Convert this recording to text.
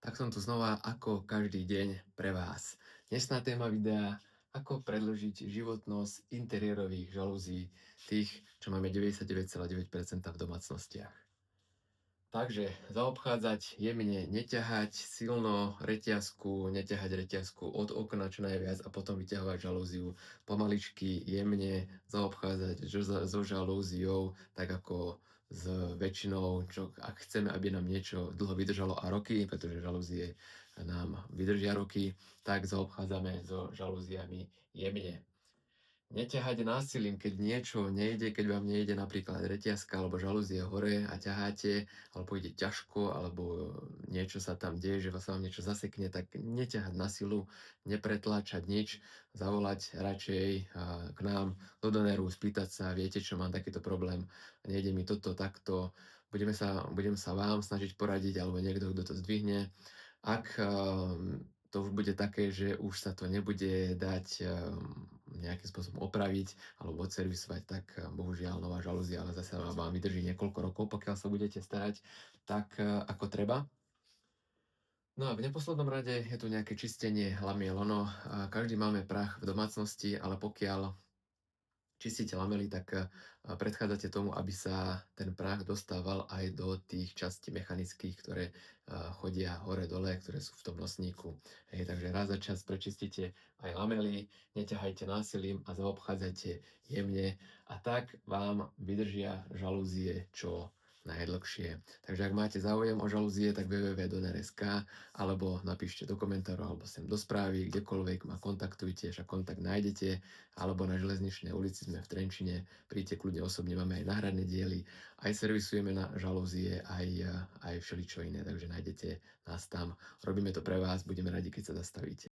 Tak som tu znova ako každý deň pre vás. Dnešná téma videa: ako predĺžiť životnosť interiérových žalúzií, tých, čo máme 99,9% v domácnostiach. Takže zaobchádzať jemne, neťahať silno reťazku od okna čo najviac a potom vyťahovať žalúziu. Pomaličky, jemne zaobchádzať so žalúziou, tak ako s väčšinou, čo ak chceme, aby nám niečo dlho vydržalo a roky, pretože žalúzie nám vydržia roky, tak zaobchádzame so žalúziami jemne. Neťahať násilím, keď niečo nejde, keď vám nejde napríklad reťazka alebo žalúzie hore a ťaháte, alebo ide ťažko, alebo niečo sa tam deje, že sa vám niečo zasekne, tak neťahať na silu, nepretláčať nič, zavolať radšej k nám do Doneru, spýtať sa: viete čo, mám takýto problém, nejde mi toto, takto, budem sa vám snažiť poradiť, alebo niekto, kto to zdvihne. Ak to už bude také, že už sa to nebude dať nejakým spôsobom opraviť alebo odservisovať, tak bohužiaľ nová žalúzia ale zase vám vydrží niekoľko rokov, pokiaľ sa budete starať tak ako treba. No a v neposlednom rade je tu nejaké čistenie lamiel. Ono, každý máme prach v domácnosti, ale pokiaľ čistíte lamely, tak predchádzate tomu, aby sa ten prach dostával aj do tých častí mechanických, ktoré chodia hore-dole, ktoré sú v tom nosníku. Hej, takže raz za čas prečistíte aj lamely, neťahajte násilím a zaobchádzajte jemne a tak vám vydržia žalúzie čo najdlhšie. Takže ak máte záujem o žalúzie, tak www.doner.sk alebo napíšte do komentárov alebo sem do správy, kdekoľvek ma kontaktujte, však kontakt nájdete, alebo na Železničnej ulici sme v Trenčine, príďte kľudne osobne, máme aj náhradné diely, aj servisujeme na žalúzie, aj všeličo iné, takže nájdete nás tam. Robíme to pre vás, budeme radi, keď sa zastavíte.